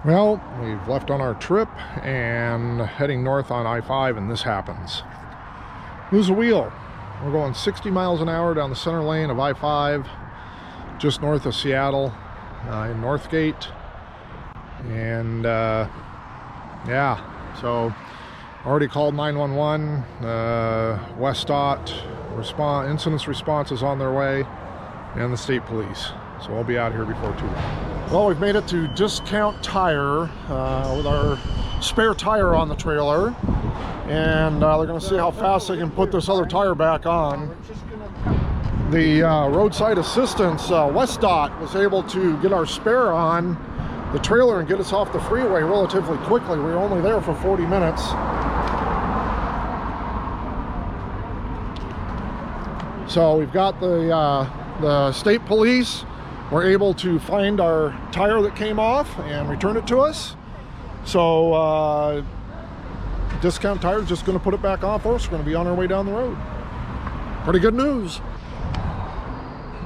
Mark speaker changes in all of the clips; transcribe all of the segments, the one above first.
Speaker 1: Well, we've left on our trip and heading north on I-5, and this happens. Lose a wheel. We're going 60 miles an hour down the center lane of I-5, just north of Seattle, in Northgate. And yeah, so already called 911. West Dot incident response is on their way, and the state police. So we'll be out here before too long. Well, we've made it to Discount Tire with our spare tire on the trailer, and they're going to see how fast they can put this other tire back on. The roadside assistance, West Dot, was able to get our spare on the trailer and get us off the freeway relatively quickly. We were only there for 40 minutes. So we've got the state police. We're able to find our tire that came off and return it to us. So Discount Tire is just going to put it back on for us. We're going to be on our way down the road. Pretty good news.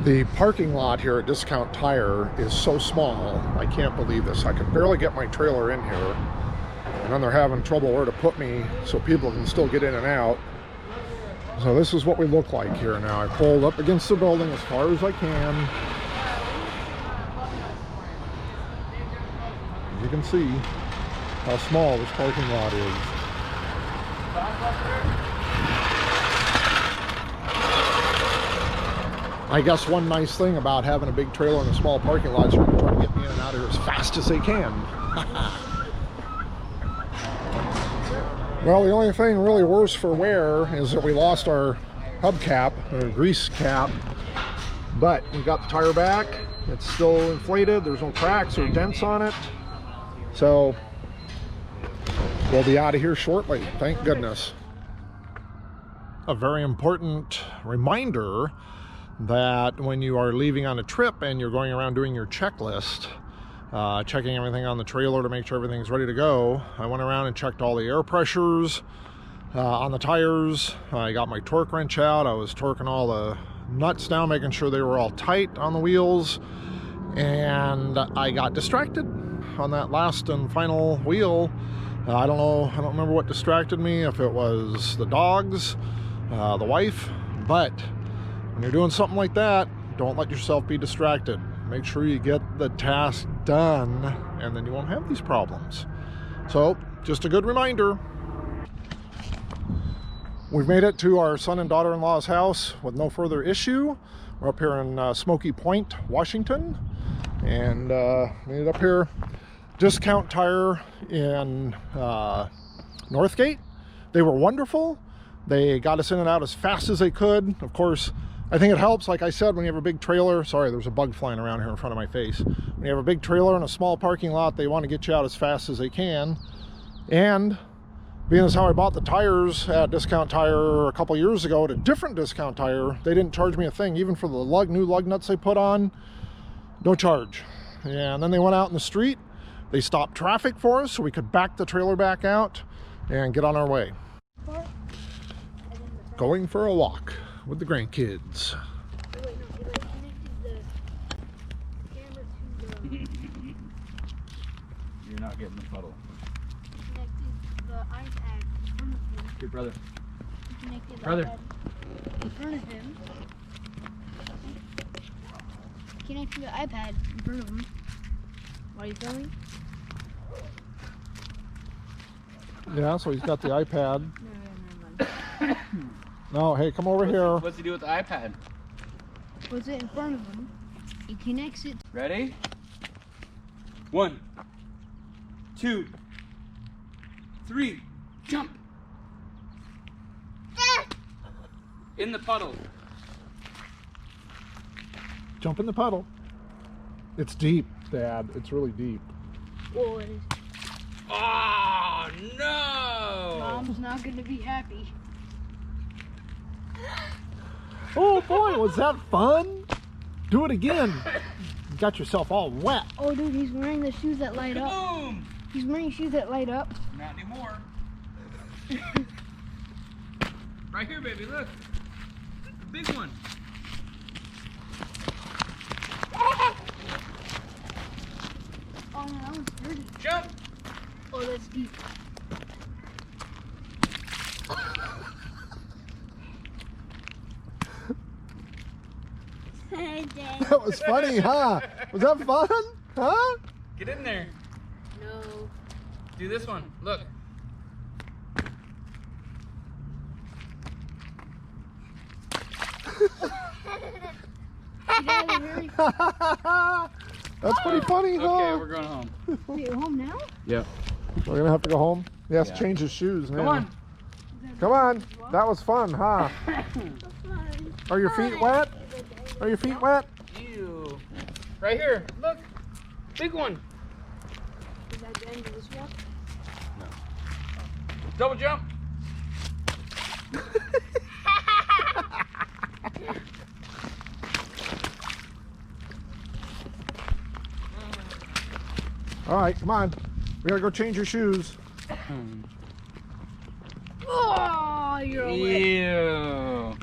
Speaker 1: The parking lot here at Discount Tire is so small. I can't believe this. I could barely get my trailer in here. And then they're having trouble where to put me so people can still get in and out. So this is what we look like here now. I pulled up against the building as far as I can. You can see how small this parking lot is. I guess one nice thing about having a big trailer in a small parking lot is you're going to try to get me in and out of here as fast as they can. Well, the only thing really worse for wear is that we lost our hubcap, or grease cap, but we got the tire back. It's still inflated. There's no cracks or dents on it. So we'll be out of here shortly, thank goodness. A very important reminder that when you are leaving on a trip and you're going around doing your checklist, checking everything on the trailer to make sure everything's ready to go, I went around and checked all the air pressures on the tires. I got my torque wrench out. I was torquing all the nuts down, making sure they were all tight on the wheels, and I got distracted on that last and final wheel. I don't remember what distracted me, if it was the dogs, the wife, but when you're doing something like that, don't let yourself be distracted. Make sure you get the task done, and then you won't have these problems. So just a good reminder. We've made it to our son and daughter-in-law's house with no further issue. We're up here in Smoky Point, Washington, and made it up here. Discount Tire in Northgate. They were wonderful. They got us in and out as fast as they could. Of course, I think it helps, like I said, when you have a big trailer. Sorry, there's a bug flying around here in front of my face. When you have a big trailer in a small parking lot, they want to get you out as fast as they can. And being as how I bought the tires at Discount Tire a couple years ago at a different Discount Tire, they didn't charge me a thing. Even for the new lug nuts they put on, no charge. And then they went out in the street. They stopped traffic for us so we could back the trailer back out and get on our way. Going for a walk with the grandkids.
Speaker 2: You're not getting the puddle.
Speaker 3: Connected the iPad in front of him.
Speaker 2: Your brother.
Speaker 3: Connected the
Speaker 2: Brother.
Speaker 3: iPad in front of him. Connected the iPad in front of him. What are you filming?
Speaker 1: Yeah, so he's got the iPad.
Speaker 3: No.
Speaker 1: No, hey, come over here.
Speaker 2: What's he do with the iPad?
Speaker 3: Puts it in front of him. He connects it.
Speaker 2: Ready? 1, 2, 3, jump! In the puddle.
Speaker 1: Jump in the puddle. It's deep, Dad. It's really deep.
Speaker 3: Oh, it is.
Speaker 2: Oh, no!
Speaker 3: Mom's not going to be happy.
Speaker 1: Oh boy, was that fun? Do it again. You got yourself all wet.
Speaker 3: Oh, dude, he's wearing the shoes that light up.
Speaker 2: Boom!
Speaker 3: He's wearing shoes that light up.
Speaker 2: Not anymore. Right here, baby, look. The big one.
Speaker 3: Oh, no, that one's dirty.
Speaker 2: Jump.
Speaker 3: Oh, that's deep.
Speaker 1: That was funny, huh? Was that fun? Huh?
Speaker 2: Get in there.
Speaker 3: No.
Speaker 2: Do this one. Look.
Speaker 3: Get out of here.
Speaker 1: That's pretty funny, huh?
Speaker 2: Okay, we're going home.
Speaker 3: Wait, you're home now?
Speaker 2: Yep.
Speaker 1: We're gonna have to go home. He has to
Speaker 2: Yeah.
Speaker 1: change his shoes now.
Speaker 2: Come on.
Speaker 1: Come on. That was fun, huh? Are your feet wet? Are your feet wet?
Speaker 2: Ew. Right here. Look. Big one.
Speaker 3: Is that the end of this walk?
Speaker 2: Double jump.
Speaker 1: All right, come on. We gotta go change your shoes.
Speaker 3: Oh, you're away.
Speaker 2: Ew.